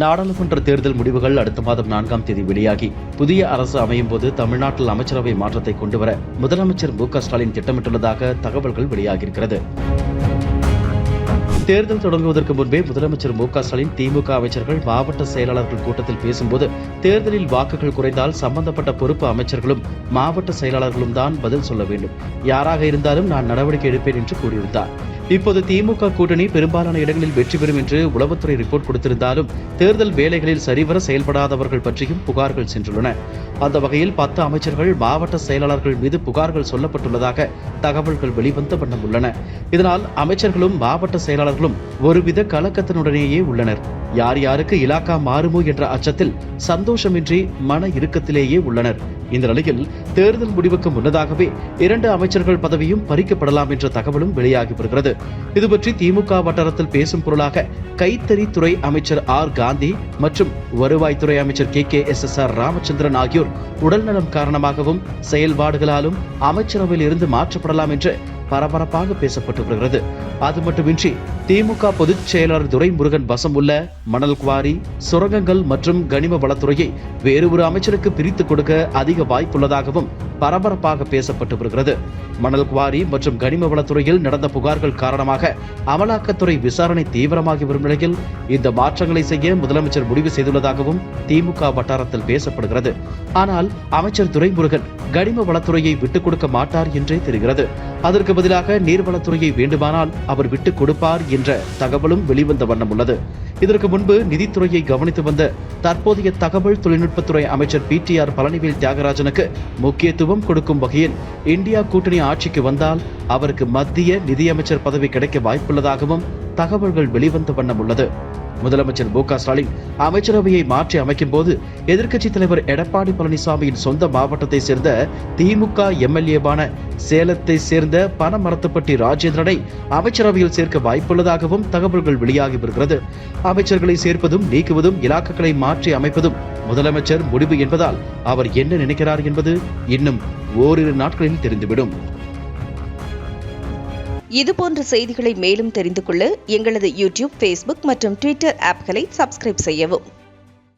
நாடாளுமன்ற தேர்தல் முடிவுகள் அடுத்த மாதம் 4ஆம் தேதி வெளியாகி புதிய அரசு அமையும் போது தமிழ்நாட்டில் அமைச்சரவை மாற்றத்தை கொண்டுவர முதலமைச்சர் மு.க.ஸ்டாலின் திட்டமிட்டுள்ளதாக தகவல்கள் வெளியாகியிருக்கிறது. தேர்தல் தொடங்குவதற்கு முன்பே முதலமைச்சர் மு.க.ஸ்டாலின் திமுக அமைச்சர்கள் மாவட்ட செயலாளர்கள் கூட்டத்தில் பேசும்போது தேர்தலில் வாக்குகள் குறைந்தால் சம்பந்தப்பட்ட பொறுப்பு அமைச்சர்களும் மாவட்ட செயலாளர்களும் தான் பதில் சொல்ல வேண்டும். யாராக இருந்தாலும் நான் நடவடிக்கை எடுப்பேன் என்று கூறியிருந்தார். இப்போது திமுக கூட்டணி பெரும்பாலான இடங்களில் வெற்றி பெறும் என்று உளவுத்துறை ரிப்போர்ட் கொடுத்திருந்தாலும் தேர்தல் வேலைகளில் சரிவர செயல்படாதவர்கள் பற்றியும் புகார்கள் சென்றுள்ளன. அந்த வகையில் 10 அமைச்சர்கள் மாவட்ட செயலாளர்கள் மீது புகார்கள் சொல்லப்பட்டுள்ளதாக தகவல்கள் வெளிவந்த வண்ணம் உள்ளன. இதனால் அமைச்சர்களும் மாவட்ட செயலாளர்களும் ஒருவித கலக்கத்தினுடனேயே உள்ளனர். யார் யாருக்கு இலாக்கா மாறுமோ என்ற அச்சத்தில் சந்தோஷமின்றி மன இறுக்கத்திலேயே உள்ளனர். இந்த நிலையில் தேர்தல் முடிவுக்கு முன்னதாகவே 2 அமைச்சர்கள் பதவியும் பறிக்கப்படலாம் என்ற தகவலும் வெளியாகி வருகிறது. இதுபற்றி திமுக வட்டாரத்தில் பேசும் பொருளாக கைத்தறித்துறை அமைச்சர் ஆர் காந்தி மற்றும் வருவாய்த்துறை அமைச்சர் KKSSR ராமச்சந்திரன் ஆகியோர் உடல்நலம் காரணமாகவும் செயல்பாடுகளாலும் அமைச்சரவையில் இருந்து மாற்றப்படலாம் என்று பரபரப்பாக பேசப்பட்டு வருகிறது. அது மட்டுமின்றி திமுக பொதுச் செயலாளர் துரைமுருகன் வசம் உள்ள மணல் குவாரி, சுரங்கங்கள் மற்றும் கனிம வளத்துறையை வேறு ஒரு அமைச்சருக்கு பிரித்துக் கொடுக்க அதிக வாய்ப்புள்ளதாகவும் பரபரப்பாக பேசப்பட்டு வருகிறது. மணல் குவாரி மற்றும் கனிம வளத்துறையில் நடந்த புகார்கள் காரணமாக அமலாக்கத்துறை விசாரணை தீவிரமாகி வரும் நிலையில் இந்த மாற்றங்களை செய்ய முதலமைச்சர் முடிவு செய்துள்ளதாகவும் திமுக வட்டாரத்தில் பேசப்படுகிறது. ஆனால் அமைச்சர் துரைமுருகன் கனிம வளத்துறையை விட்டுக் கொடுக்க மாட்டார் என்றே தெரிகிறது. அதற்கு பதிலாக நீர்வளத்துறையை வேண்டுமானால் அவர் விட்டுக் கொடுப்பார் என்ற தகவலும் வெளிவந்த வண்ணம் உள்ளது. இதற்கு முன்பு நிதித்துறையை கவனித்து வந்த தற்போதைய தகவல் தொழில்நுட்பத்துறை அமைச்சர் PTR பழனிவேல் தியாகராஜனுக்கு முக்கியத்துவம் கொடுக்கும் வகையில் இந்தியா கூட்டணி ஆட்சிக்கு வந்தால் அவருக்கு மத்திய நிதியமைச்சர் பதவி கிடைக்க வாய்ப்புள்ளதாகவும் தகவல்கள் வெளிவந்த வண்ணம் உள்ளது. முதலமைச்சர் மு.க.ஸ்டாலின் அமைச்சரவையை மாற்றி அமைக்கும் போது எதிர்க்கட்சித் தலைவர் எடப்பாடி பழனிசாமியின் சொந்த மாவட்டத்தை சேர்ந்த திமுக MLA-வான சேலத்தை சேர்ந்த பனமரத்துப்பட்டி ராஜேந்திரனை அமைச்சரவையில் சேர்க்க வாய்ப்புள்ளதாகவும் தகவல்கள் வெளியாகி வருகிறது. அமைச்சர்களை சேர்ப்பதும் நீக்குவதும் இலாக்காக்களை மாற்றி அமைப்பதும் முதலமைச்சர் முடிவு என்பதால் அவர் என்ன நினைக்கிறார் என்பது இன்னும் ஓரிரு நாட்களில் தெரிந்துவிடும். இதுபோன்ற செய்திகளை மேலும் தெரிந்து கொள்ள எங்களது YouTube, Facebook மற்றும் Twitter ஆப்களை சப்ஸ்கிரைப் செய்யவும்.